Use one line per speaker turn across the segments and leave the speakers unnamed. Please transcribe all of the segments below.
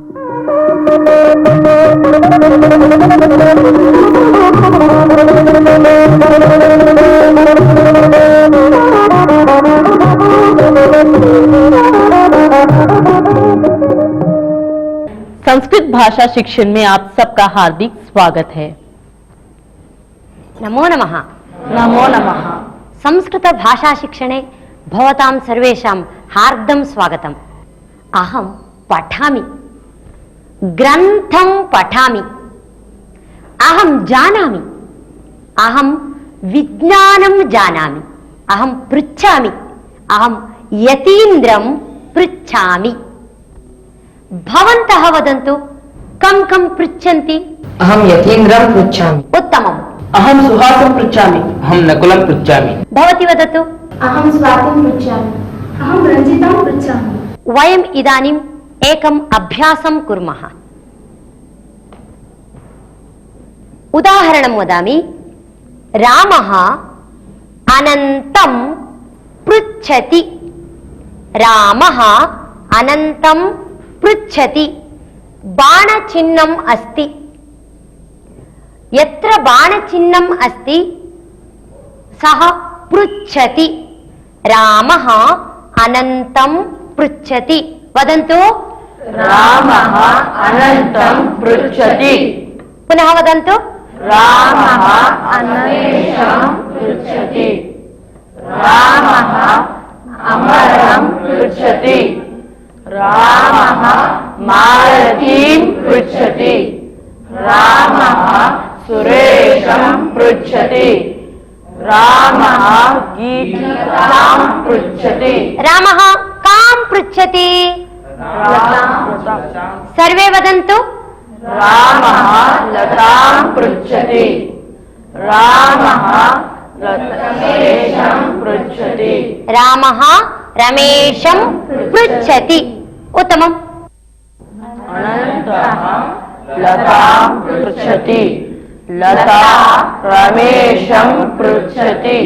संस्कृत भाषा शिक्षण में आप सबका हार्दिक स्वागत है।
नमो नमः।
नमो नमः।
संस्कृत भाषा शिक्षणे भवतां सर्वेषां हार्दं स्वागतम्। अहं पठामि, ग्रन्थं पठामि, अहं जानामि, अहं विज्ञानं जानामि, अहं पृच्छामि, अहं यतीन्द्रं पृच्छामि। भवन्तः वदन्तु, कं कं पृच्छन्ति?
अहं यतीन्द्रं पृच्छामि।
उत्तमम्।
अहं सुहासं पृच्छामि।
अहं नकुलं पृच्छामि।
भवती वदतु।
अहं स्वातिं पृच्छामि। अहं रञ्जितां पृच्छामि।
वयम् इदानीम् एकम् अभ्यासं कुर्मः। उदाहरणं वदामि। रामः अनन्तं पृच्छति। रामः अनन्तं पृच्छति। बाणचिह्नम् अस्ति। यत्र बाणचिह्नम् अस्ति सः पृच्छति। रामः अनन्तं पृच्छति। वदन्तु।
रामः अनन्तं पृच्छति।
पुनः वदन्तु।
रामः अन्वेषं पृच्छति। रामः अमरं पृच्छति। रामः मालतीं पृच्छति। रामः सुरेशं पृच्छति। रामः गीतां पृच्छति।
रामः कां पृच्छति? सर्वे वदन्तु।
रामः लतां पृच्छति। रामः रमेशं पृच्छति।
रामः रमेशं पृच्छति। उत्तमम्।
अनन्तः लतां पृच्छति। लता रमेशं पृच्छति।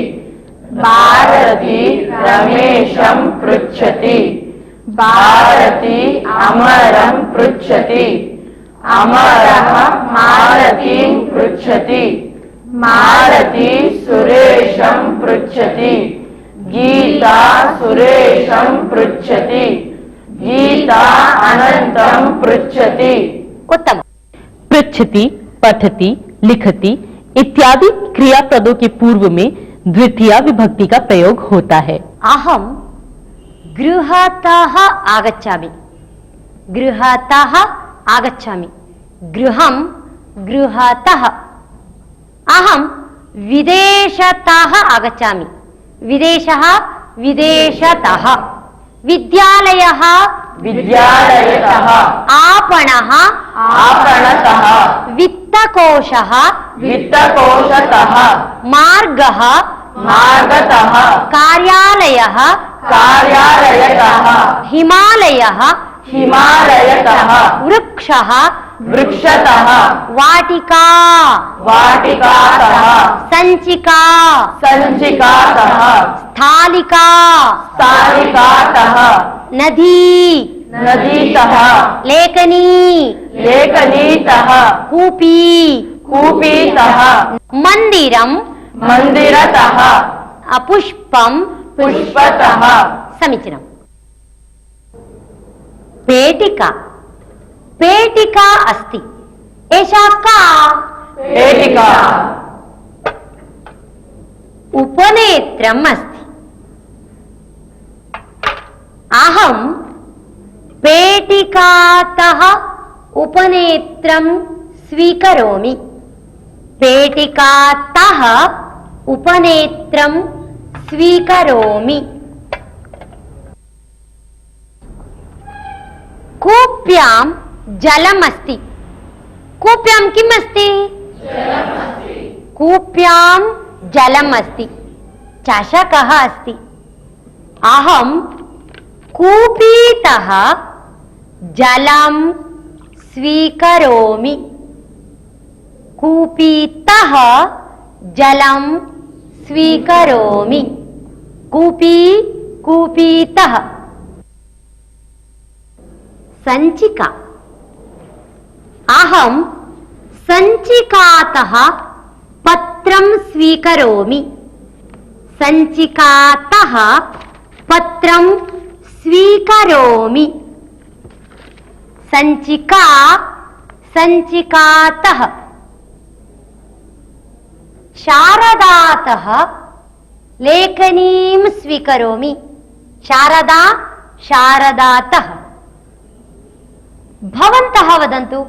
भारती रमेशं पृच्छति। भारती अमरं पृच्छति। अमरः मालतीं पृच्छति। मालती सुरेशं पृच्छति। गीता सुरेशं पृच्छति। गीता अनन्तं पृच्छति।
उत्तम।
पृच्छति, पठति, लिखति इत्यादि क्रियापदों के पूर्व में द्वितीया विभक्ति का प्रयोग होता है।
अहं गृहतः आगच्छामि। गृहतः आगच्छामि। गृहं गृहतः। अहं विदेशतः आगच्छामि। विदेशः विदेशतः। विद्यालयः
विद्यालयतः।
आपणः
आपणतः।
वित्तकोशः
वित्तकोशतः।
मार्गः
मार्गतः।
कार्यालयः
कार्यालयतः।
हिमालयः
हिमालयतः।
वृक्षः
वृक्षतः।
वाटिका
वाटिकातः।
सञ्चिका
सञ्चिकातः।
स्थालिका
स्थालिकातः।
नदी
नदीतः।
लेखनी
लेखनीतः।
कूपी
कूपीतः।
मंदिरं
मंदिरतः।
पुष्पं
पुष्पतः।
समीचीनम्। पेटिका पेटिका अस्ति। एषा का?
पेटिका।
उपनेत्रम् अस्ति। अहं पेटिकातः उपनेत्रं स्वीकरोमि। पेटिकातः उपनेत्रं स्वीकरोमि। कूप्यां जलमस्ति। कूप्यां किम् अस्ति? कूप्यां जलमस्ति। चषकः अस्ति। अहं कूपीतः जलं स्वीकरोमि। कूपीतः जलं स्वीकरोमि। कूपी कूपीतः। सञ्चिका अहं सञ्चिकातः पत्रं स्वीकरोमि सञ्चिकातः पत्रं स्वीकरोमि सञ्चिका सञ्चिकातः शारदातः लेखनीं स्वीकरोमि शारदा शारदातः भवन्तः वदन्तु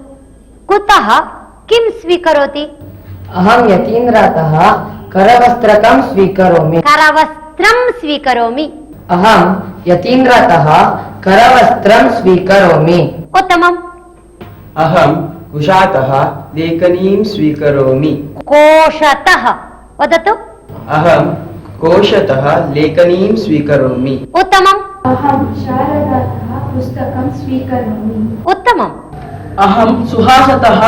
कुतः किं स्वीकरोति
अहं यतीन्द्रातः करवस्त्रकं स्वीकरोमि
करवस्त्रं स्वीकरोमि
अहं यतीन्द्रातः करवस्त्रं स्वीकरोमि
उत्तमम्
अहं कुशातः लेखनीं स्वीकरोमि
कोशतः वदतु
अहं कोशतः लेखनीं स्वीकरोमि
उत्तमम्
अहं शारदातः पुस्तकं स्वीकरोमि
उत्तमम्
अहं सुहासतः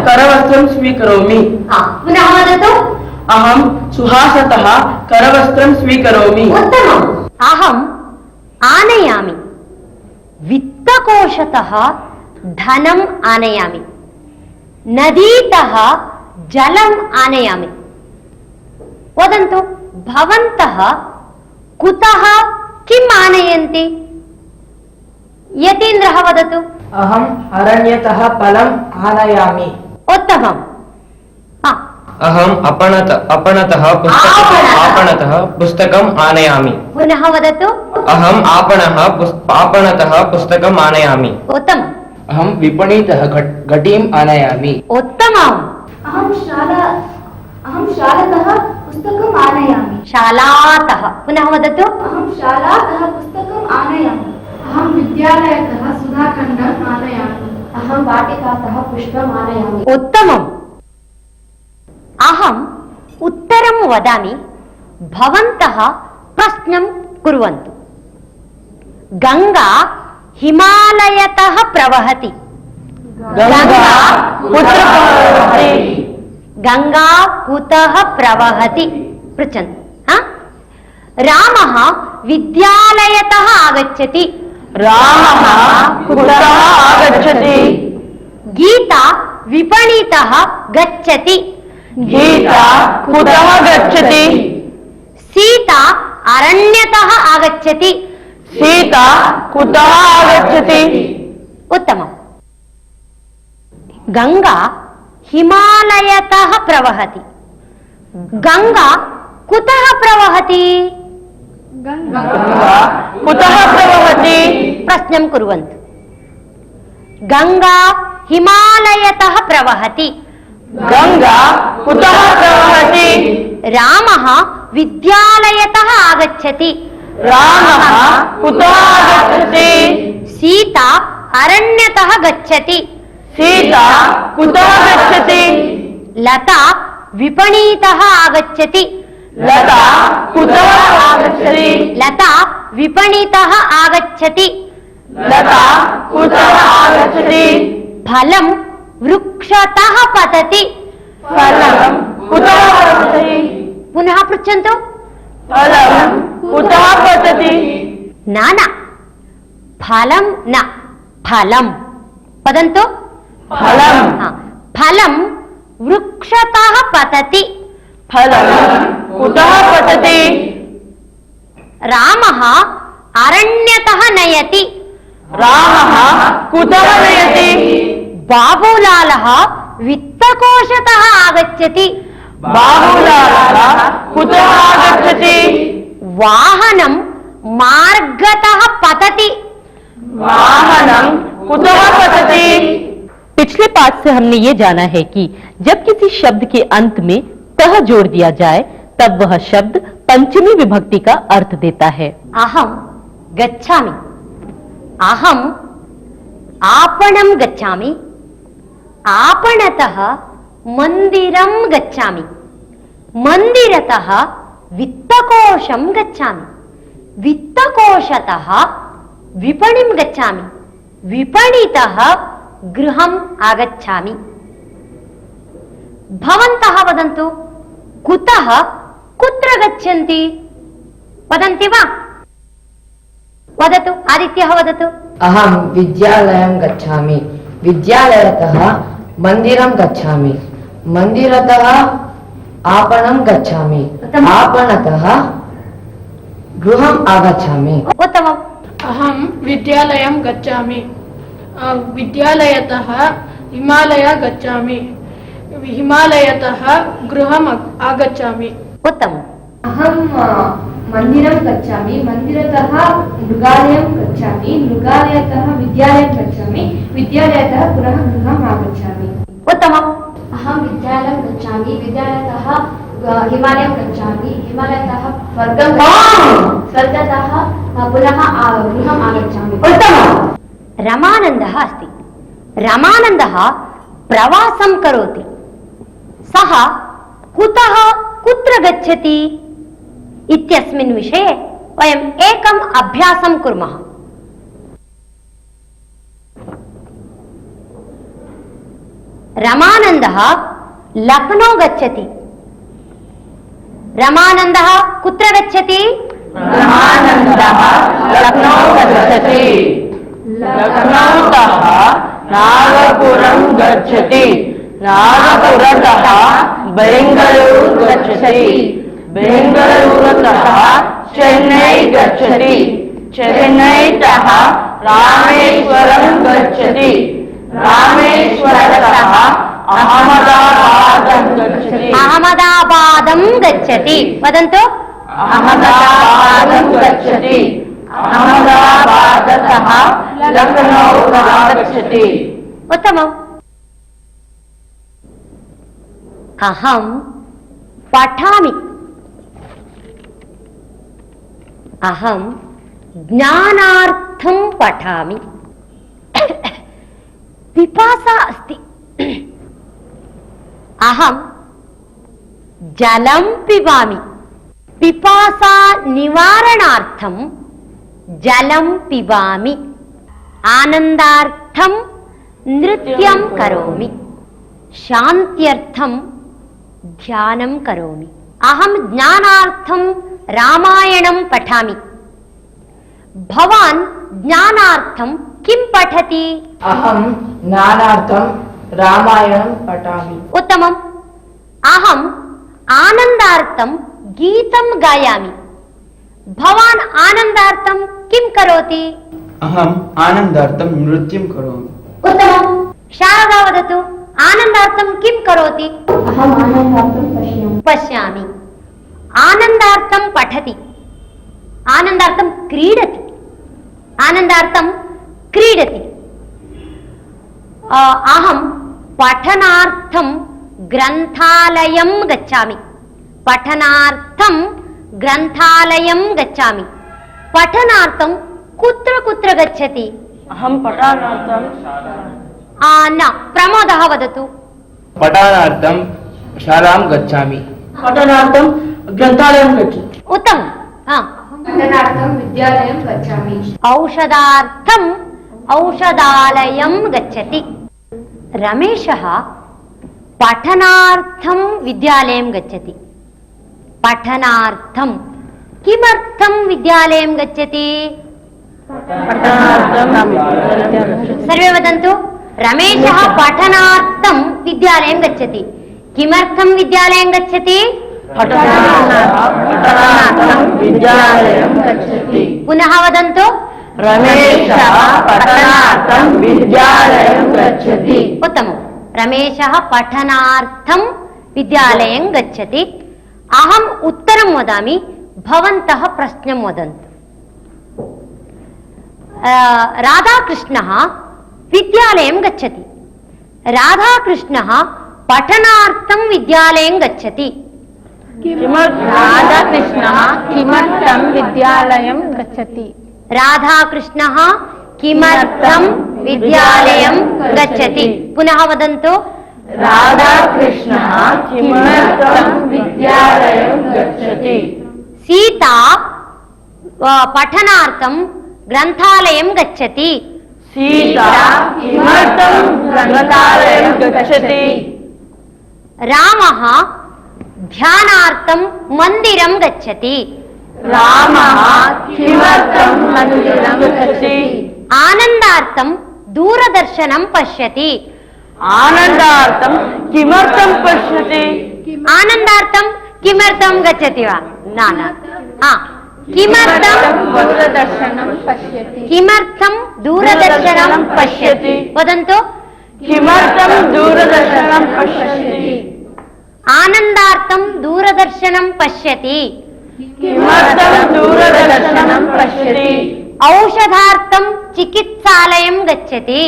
करवस्त्रं स्वीकरोमि
पुनः वदतु
अहं सुहासतः करवस्त्रं स्वीकरोमि
उत्तमम् अहम् आनयामि वित्तकोशतः धनम् आनयामि नदीतः जलम् आनयामि वदन्तु भवन्तः कुतः किम् आनयन्ति यतीन्द्रः वदतु
अहम् अरण्यतः फलम् आनयामि
उत्तमम्
अहम् आपणतः पुस्तकम् आनयामि
पुनः वदतु
अहम् आपणतः पुस्तकम् आनयामि
उत्तमम्
अहं विपणितः घटीम् आनयामि
उत्तमम्
अहं शालातः पुस्तकम् आनयामि
शालातः पुनः वदतु
अहं शालातः पुस्तकम् आनयामि अहं विद्यालयतः सुधाखण्डम् आनयामि अहं वाटिकातः पुष्पम् आनयामि
उत्तमम् अहम् उत्तरं वदामि भवन्तः प्रश्नं कुर्वन्तु गङ्गा हिमालयतः प्रवहति गङ्गा कुतः प्रवहति पृच्छन्तु रामः विद्यालयतः आगच्छति गीता विपणितः गच्छति सीता अरण्यतः आगच्छति उत्तमम् गङ्गा हिमालयतः प्रवहति गङ्गा कुतः प्रवहति प्रश्नं कुर्वन्तु गङ्गा हिमालयतः प्रवहति रामः विद्यालयतः आगच्छति सीता अरण्यतः गच्छति लता विपणितः आगच्छति लता विपणितः आगच्छति फलं वृक्षतः पतति पुनः पृच्छन्तु न फलं न फलं वदन्तु फलं वृक्षतः पतति रामः अरण्यतः नयति बाबूलालः वित्तकोशतः आगच्छति वाहनं मार्गतः पतति
पिछले पाठ से हमने ये जाना है कि जब किसी शब्द के अंत में तह जोड़ दिया जाए तब वह शब्द पंचमी विभक्ति का अर्थ देता है
अहं गच्छामि अहम् आपणं गच्छामि आपणतः मन्दिरं गच्छामि मन्दिरतः वित्तकोशं गच्छामि वित्तकोशतः विपणिं गच्छामि विपणितः गृहम् आगच्छामि भवन्तः वदन्तु कुतः कुत्र गच्छन्ति वदन्ति वा वदतु आदित्यः वदतु
अहं विद्यालयं गच्छामि विद्यालयतः मन्दिरं गच्छामि मन्दिरतः आपणं गच्छामि आपणतः गृहम् आगच्छामि
उत्तमम्
अहं विद्यालयं गच्छामि विद्यालयतः हिमालय गच्छामि हिमालयतः गृहम् आगच्छामि
उत्तमम्
अहं मन्दिरं गच्छामि मन्दिरतः मृगालयं गच्छामि मृगालयतः विद्यालयं गच्छामि विद्यालयतः पुनः गृहम् आगच्छामि
उत्तमम्
अहं विद्यालयं गच्छामि विद्यालयतः हिमालयं गच्छामि हिमालयतः स्वर्गं गच्छामि स्वर्गतः पुनः गृहम् आगच्छामि
उत्तमम् रमानन्दः अस्ति रमानन्दः प्रवासं करोति सः कुतः कुत्र गच्छति इत्यस्मिन् विषये वयम् एकम् अभ्यासं कुर्मः रमानन्दः लखनौ गच्छति रमानन्दः कुत्र गच्छति
रमानन्दः लखनौ गच्छति लखनौतः नागपुरं गच्छति नागपुरतः बेङ्गलूरु गच्छति बेङ्गलूरुतः चेन्नै गच्छति चेन्नैतः रामेश्वरं गच्छति रामेश्वरतः अहमदाबादं गच्छति
अहमदाबादं गच्छति वदन्तु
अहमदाबादं गच्छति अहमदाबादतः लखनौ गच्छति
उत्तमम् अहं पठामि अहं ज्ञानार्थं पठामि पिपासा अस्ति अहं जलं पिबामि पिपासा निवारणार्थं जलं पिबामि आनन्दार्थं नृत्यं करोमि शान्त्यर्थं ध्यानं करोमि अहं ज्ञानार्थं रामायणं पठामि भवान् ज्ञानार्थं किं पठति
अहं ज्ञानार्थं रामायणं पठामि
उत्तमम् अहम् आनन्दार्थं गीतं गायामि भवान् आनन्दार्थं किं करोति
अहम् आनन्दार्थं नृत्यं करोमि
उत्तमम् शारदा वदतु आनन्दार्थं किं करोति
अहम् आनन्दार्थं
पश्यामि आनन्दार्थं पठति आनन्दार्थं क्रीडति आनन्दार्थं क्रीडति अहं पठनार्थं ग्रन्थालयं गच्छामि पठनार्थं ग्रन्थालयं गच्छामि पठनार्थं कुत्र कुत्र गच्छति
अहं पठनार्थं
न प्रमोदः वदतु
पठनार्थं शालां गच्छामि
पठनार्थं ग्रन्थालयं गच्छति
उत्तमम्
पठनार्थं विद्यालयं गच्छामि
औषधार्थं औषधालयं गच्छति रमेशः पठनार्थं विद्यालयं गच्छति पठनार्थं किमर्थं विद्यालयं गच्छति सर्वे वदन्तु रमेशः पठनार्थं विद्यालयं गच्छति किमर्थं विद्यालयं गच्छति
पठनार्थं विद्यालयं गच्छति
पुनः वदन्तु
रमेशः पठनार्थं विद्यालयं गच्छति
उत्तमम् रमेशः पठनार्थं विद्यालयं गच्छति अहम् उत्तरं वदामि भवन्तः प्रश्नं वदन्तु राधाकृष्णः विद्यालयं गच्छति राधाकृष्णः पठनार्थं विद्यालयं गच्छति
राधाकृष्णः किमर्थं विद्यालयं गच्छति
राधाकृष्णः किमर्थं विद्यालयं गच्छति पुनः वदन्तु
राधाकृष्णः किमर्थं विद्यालयं गच्छति
सीता पठनार्थं ग्रन्थालयं गच्छति
सीता किमर्थं ग्रन्थालयं गच्छति
रामः ध्यानार्थं मन्दिरं गच्छति
रामः किमर्थं मन्दिरं गच्छति?
आनन्दार्थं दूरदर्शनं पश्यति।
आनन्दार्थं किमर्थं पश्यति?
आनन्दार्थं किमर्थं गच्छति वा? न किमर्थं
दूरदर्शनं पश्यति?
किमर्थं दूरदर्शनं पश्यति? वदन्तु।
किमर्थं दूरदर्शनं पश्यति?
आनन्दार्थं दूरदर्शनं पश्यति।
किमर्थं दूरदर्शनं पश्यति?
औषधार्थं चिकित्सालयं गच्छति।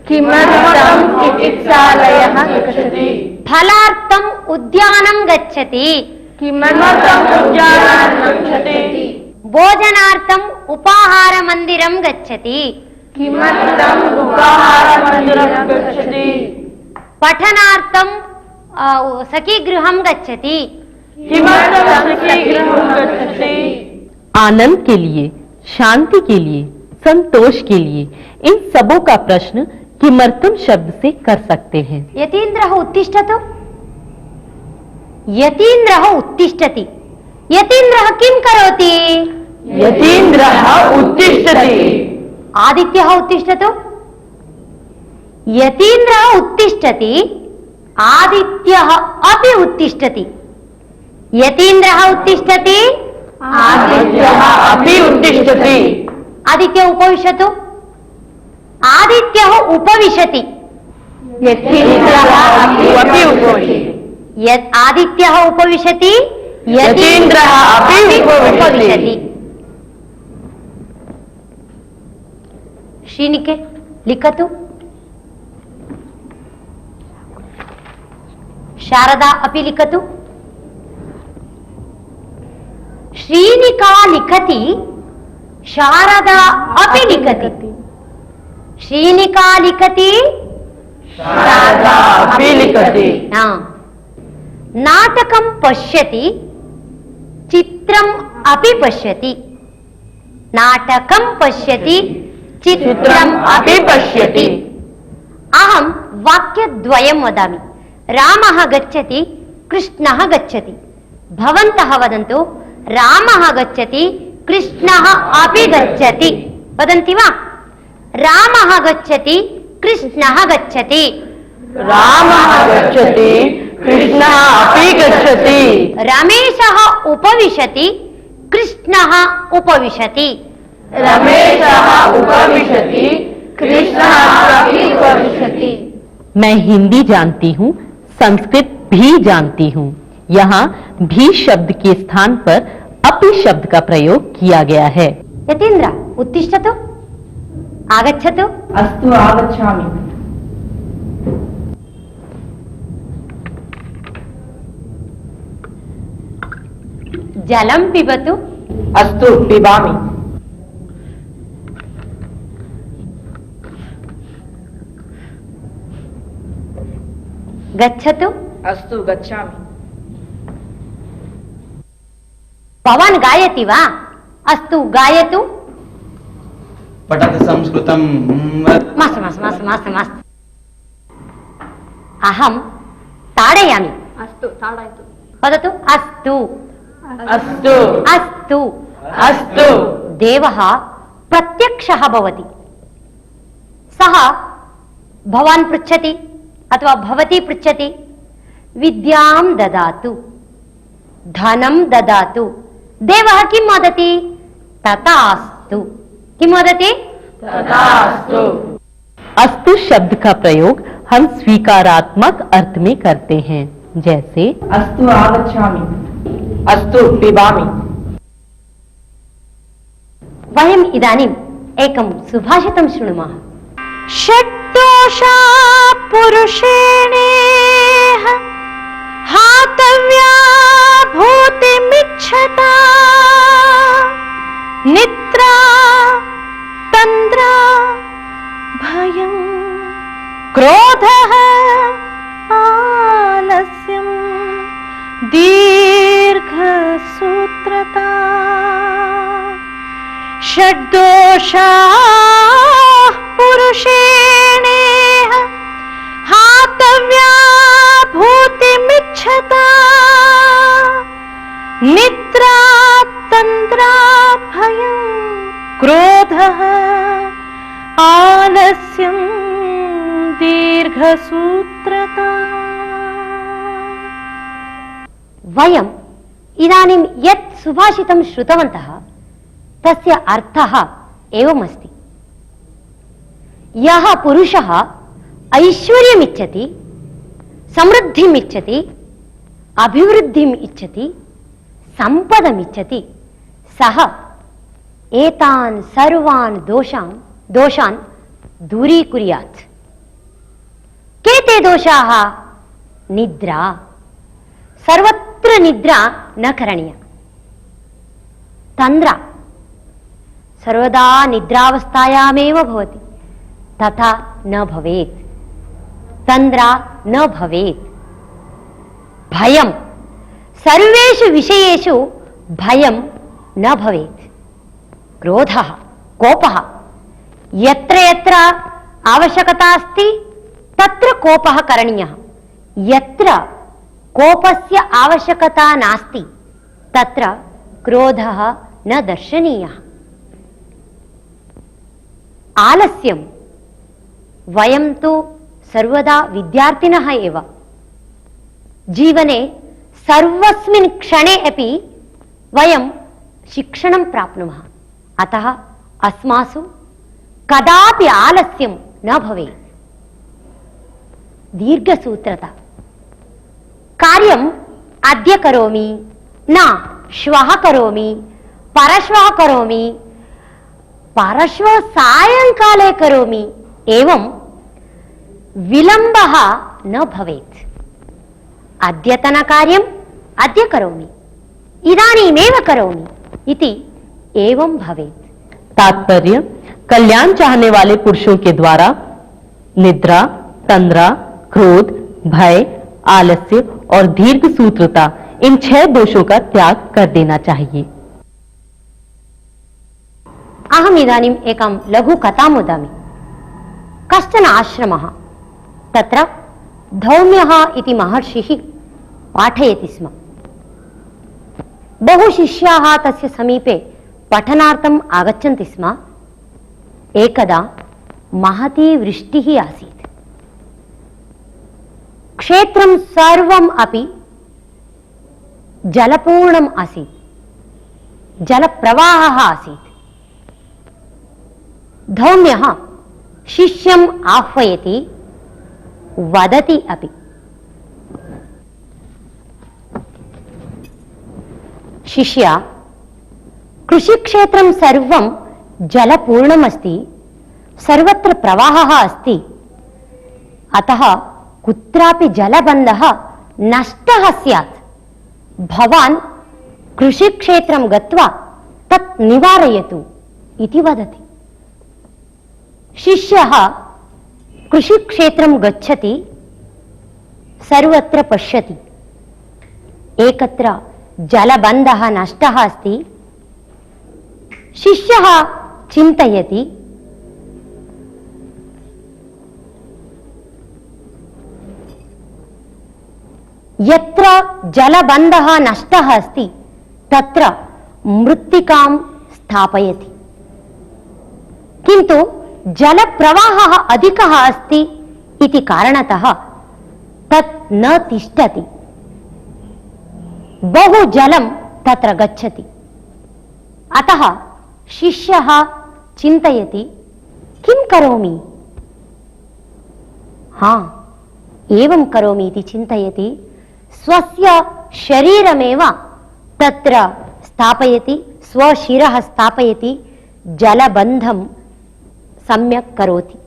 किमर्थं चिकित्सालयः गच्छति?
फलार्थम् उद्यानं गच्छति।
किमर्थम् उद्यानं गच्छति?
भोजनार्थम् उपाहारमन्दिरं गच्छति।
किमर्थम् उपाहारमन्दिरं गच्छति?
पठनार्थं सखीगृहं गच्छति।
किमर्थं सखीगृहं गच्छति?
आनंद के लिए, शांति के लिए, संतोष के लिए इन सबों का प्रश्न किमर्थम शब्द से कर सकते हैं।
यतीन्द्रः उत्तिष्ठतु। यतीन्द्रः उत्तिष्ठति। यतीन्द्रः किं करोति?
यतीन्द्रः उत्तिष्ठति।
आदित्यः उत्तिष्ठतु। यतीन्द्रः उत्तिष्ठति। आदित्यः अपि उत्तिष्ठति। यतीन्द्रः उत्तिष्ठति।
आदित्यः अपि उत्तिष्ठति।
आदित्यः उपविशतु। आदित्यः उपविशति।
यतीन्द्रः अपि उपविशति।
यत् आदित्यः उपविशति,
यतीन्द्रः अपि उपविशति।
श्रीनिके लिखतु। शारदा अपि लिखतु। श्रीनिका लिखति, शारदा अपि लिखति। श्रीनिका लिखति,
शारदा अपि लिखति।
नाटकं पश्यति, चित्रम् अपि पश्यति। नाटकं पश्यति, चित्रम् अपि पश्यति। अहं वाक्यद्वयं वदामि। रामः गच्छति, कृष्णः गच्छति। भवन्तः वदन्तु। रामः गच्छति, कृष्णः अपि गच्छति। वदन्ति वा? रामः गच्छति, कृष्णः गच्छति।
रामः गच्छति, कृष्णः अपि गच्छति।
रमेशः उपविशति, कृष्णः उपविशति।
रमेशः उपविशति, कृष्णः अपि उपविशति।
मैं हिंदी जानती हूँ, संस्कृत भी जानती हूँ। यहाँ भी शब्द के स्थान पर अपि शब्द का प्रयोग किया गया है।
यतीन्द्र उत्तिष्ठतु। आगच्छतु।
अस्तु आगच्छामि।
जलं पिबतु।
अस्तु पिबामि।
गच्छतु।
अस्तु गच्छामि।
भवान् गायति वा? अस्तु गायतु।
पठति संस्कृतं।
मास्तु मास्तु मास्तु मास्तु मास्तु। अहं ताडयामि।
अस्तु ताडयतु।
वदतु। अस्तु
अस्तु
अस्तु
अस्तु।
देवः प्रत्यक्षः भवति। सः भवान् पृच्छति अथवा भवती पृच्छति, विद्यां ददातु, धनं ददातु। देवः किं वदति? तथास्तु। किं वदति?
तथास्तु।
अस्तु शब्द का प्रयोग हम स्वीकारात्मक अर्थ में करते हैं, जैसे
अस्तु आगच्छामि। अस्तु पिबामि।
वयम् इदानीम् एकं सुभाषितं शृणुमः। षट्दोषा पुरुषेणेह हातव्या भूतिमिच्छता, निद्रा तन्द्रा भयं क्रोधः आलस्यं दीर्घसूत्रता। षड्दोषाः पुरुषेणेह हातव्या भूतिमिच्छता, निद्रा तन्द्रा
आलस्यं दीर्घसूत्रता।
वयम् इदानीं यत् सुभाषितं श्रुतवन्तः तस्य अर्थः एवमस्ति। यः पुरुषः ऐश्वर्यम् इच्छति, समृद्धिम् इच्छति, अभिवृद्धिम् इच्छति, सम्पदम् इच्छति, सः एतान् सर्वान् दोषान् दूरीकुर्यात्। के ते दोषाः? निद्रा। सर्वत्र निद्रा न करणीया। तन्द्रा सर्वदा निद्रावस्थायामेव भवति, तथा न भवेत्। तन्द्रा न भवेत्। भयं सर्वेषु विषयेषु भयं न भवेत्। क्रोधः, कोपः यत्र यत्र आवश्यकता अस्ति तत्र कोपः करणीयः। यत्र कोपस्य आवश्यकता नास्ति तत्र क्रोधः न दर्शनीयः। आलस्यं, वयं तु सर्वदा विद्यार्थिनः एव। जीवने सर्वस्मिन् क्षणे अपि वयं शिक्षणं प्राप्नुमः। अतः अस्मासु कदापि आलस्यं न भवेत्। दीर्घसूत्रता। कार्यम् अद्य करोमि, न श्वः करोमि, परश्वः करोमि, परश्वः सायंकाले करोमि, एवं विलम्बः न भवेत्। अद्यतनकार्यम् अद्य करोमि, इदानीमेव करोमि इति एवं भवेत्।
तात्पर्य, कल्याण चाहने वाले पुरुषों के द्वारा निद्रा, तंद्रा, क्रोध, भय, आलस्य और दीर्घ सूत्रता, इन 6 दोषों का त्याग कर देना चाहिए।
अहम् इदानीम् एकां लघु कथां वदामि। कश्चन आश्रमः, तत्र धौम्यः इति महर्षिः पाठयति स्म। बहु शिष्याः तस्य समीपे पठनार्थम् आगच्छन्ति स्म। एकदा महती वृष्टिः आसीत्। क्षेत्रं सर्वम् अपि जलपूर्णम् आसीत्। जलप्रवाहः आसीत्। धौम्यः शिष्यम् आह्वयति, वदति अपि। शिष्य, कृषिक्षेत्रं सर्वं जलपूर्णमस्ति, सर्वत्र प्रवाहः अस्ति, अतः कुत्रापि जलबन्धः नष्टः स्यात्। भवान् कृषिक्षेत्रं गत्वा तत् निवारयतु इति वदति। शिष्यः कृषिक्षेत्रं गच्छति, सर्वत्र पश्यति। एकत्र जलबन्धः नष्टः अस्ति। शिष्यः चिन्तयति, यत्र जलबन्धः नष्टः अस्ति तत्र मृत्तिकां स्थापयति, किन्तु जलप्रवाहः अधिकः अस्ति इति कारणतः तत् न तिष्ठति। बहु जलं तत्र गच्छति। अतः शिष्यः चिन्तयति, किं करोमि? एवं करोमि इति चिन्तयति। स्वस्य शरीरमेव तत्र स्थापयति, स्वशिरः स्थापयति, जलबन्धं सम्यक् करोति।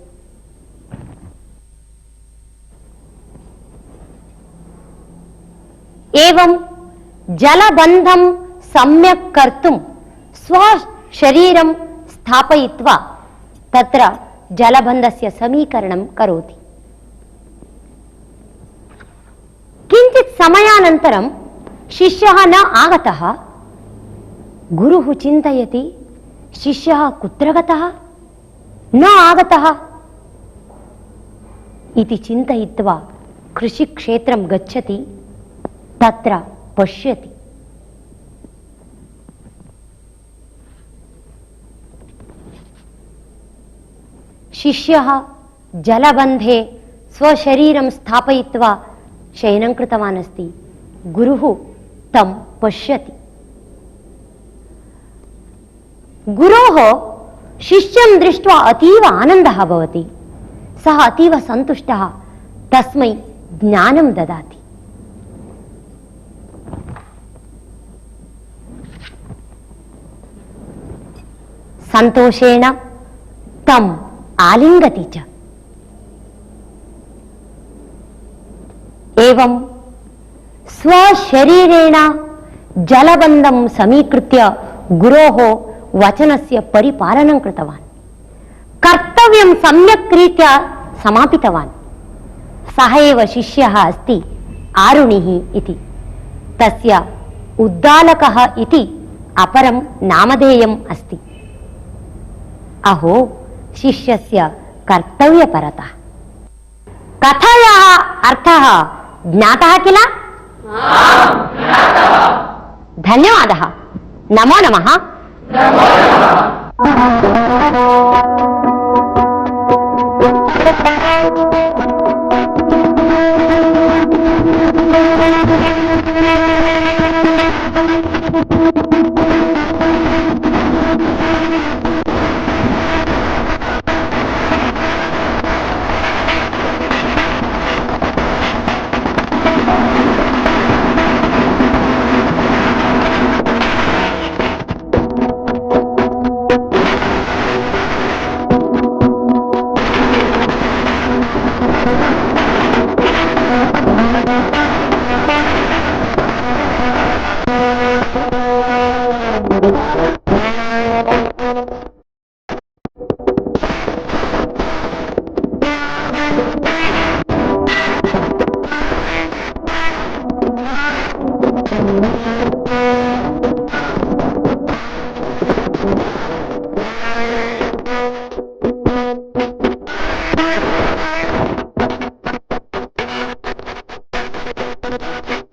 एवं जलबन्धं सम्यक् कर्तुं स्वशरीरं स्थापयित्वा तत्र जलबन्धस्य समीकरणं करोति। किञ्चित् समयानन्तरं शिष्यः न आगतः। गुरुः चिन्तयति, शिष्यः कुत्र गतः? न आगतः इति चिन्तयित्वा कृषिक्षेत्रं गच्छति, तत्र पश्यति। शिष्यः जलबन्धे स्वशरीरं स्थापयित्वा शयनं कृतवान् अस्ति। गुरुः तं पश्यति। गुरोः शिष्यं दृष्ट्वा अतीव आनन्दः भवति। सः अतीव सन्तुष्टः, तस्मै ज्ञानं ददाति। सन्तोषेण तम् आलिङ्गति च। एवं स्वशरीरेण जलबन्धं समीकृत्य गुरोः वचनस्य परिपालनं कृतवान्। कर्तव्यं सम्यक् रीत्या समापितवान्। सः एव शिष्यः अस्ति आरुणिः इति। तस्य उद्दालकः इति अपरं नामधेयम् अस्ति। अहो शिष्यस्य कर्तव्यपरता। कथायाः अर्थः ज्ञातः किल? धन्यवादः। नमो नमः।
Thank you.